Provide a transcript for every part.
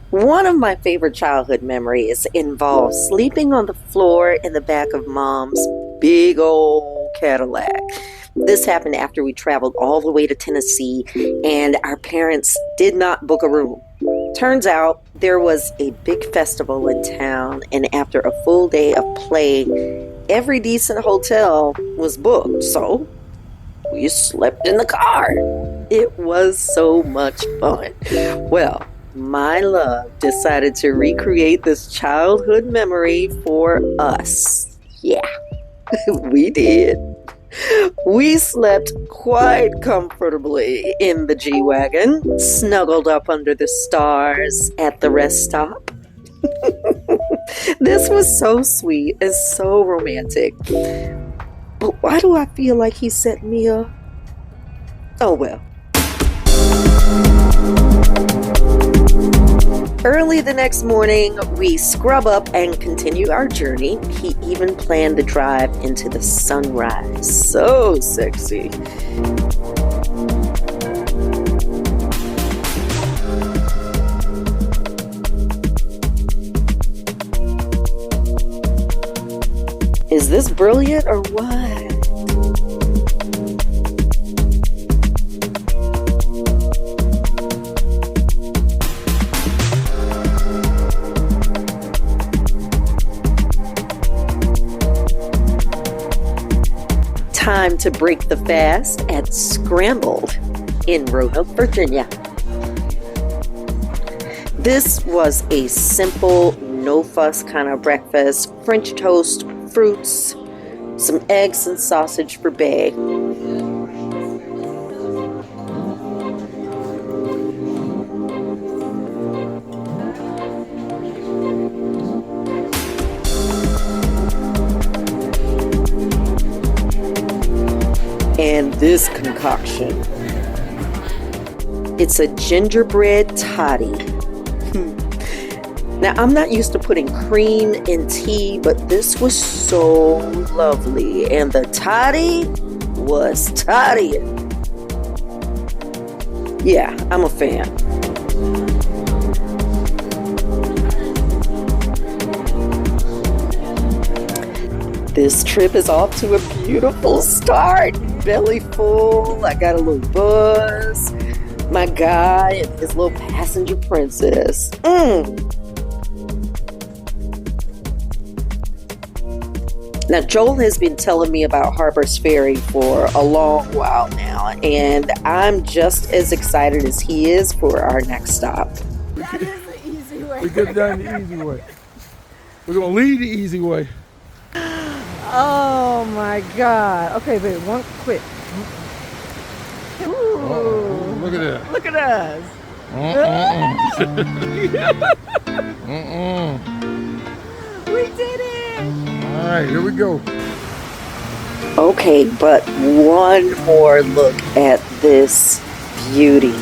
One of my favorite childhood memories involves sleeping on the floor in the back of Mom's big old Cadillac. This happened after we traveled all the way to Tennessee and our parents did not book a room. Turns out there was a big festival in town, and after a full day of play, every decent hotel was booked. So we slept in the car. It was so much fun. Well, my love decided to recreate this childhood memory for us. Yeah, we did. We slept quite comfortably in the G-Wagon, snuggled up under the stars at the rest stop. This was so sweet and so romantic. But why do I feel like he set me up? Oh well. Early the next morning, we scrub up and continue our journey. He even planned the drive into the sunrise. So sexy. Is this brilliant or what? Time to break the fast at Scrambled in Roanoke, Virginia. This was a simple, no-fuss kind of breakfast. French toast, fruits, some eggs and sausage for Bae. And this concoction. It's a gingerbread toddy. Now, I'm not used to putting cream in tea, but this was so lovely. And the toddy was toddy. Yeah, I'm a fan. This trip is off to a beautiful start. Belly full, I got a little buzz. My guy and his little passenger princess. Now, Joel has been telling me about Harpers Ferry for a long while now, and I'm just as excited as he is for our next stop. That is the easy way. We get done the easy way. We're gonna lead the easy way. Oh my God. Okay, babe, one quick. Ooh. Look at that. Look at us. We did it. All right, here we go. Okay, but one more look at this beauty.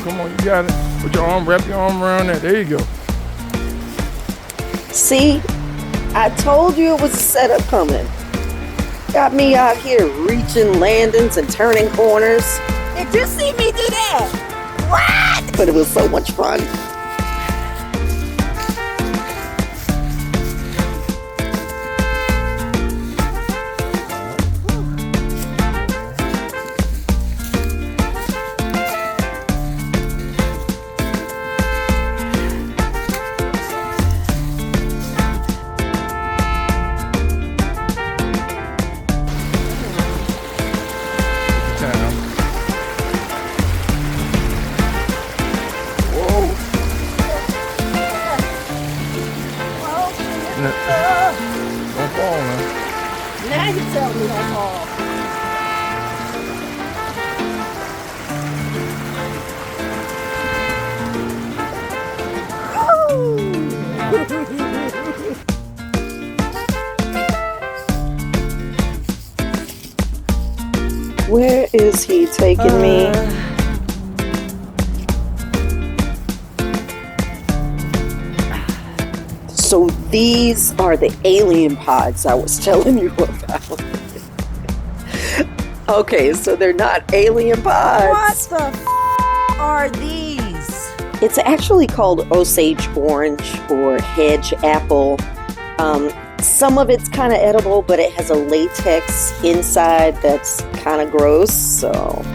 Come on, you got it. Put your arm, wrap your arm around that. There you go. See, I told you it was a setup coming. Got me out here reaching landings and turning corners. Did you see me do that? What? But it was so much fun. Don't fall now. Now you tell me I'm all. Where is he taking me? So these are the alien pods I was telling you about. Okay, so they're not alien pods. What the are these? It's actually called Osage Orange or Hedge Apple. Some of it's kind of edible, but it has a latex inside that's kind of gross, so...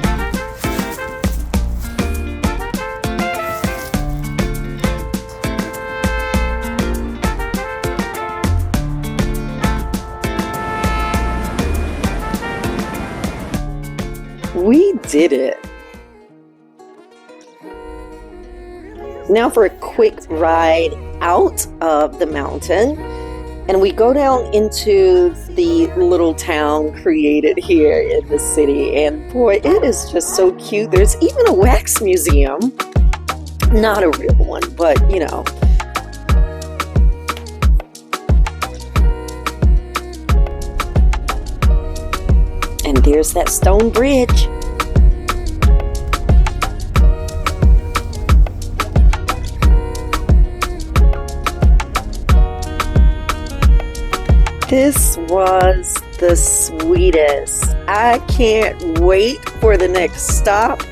We did it. Now for a quick ride out of the mountain. And we go down into the little town created here in the city. And boy, it is just so cute. There's even a wax museum. Not a real one, but you know. And there's that stone bridge. This was the sweetest. I can't wait for the next stop.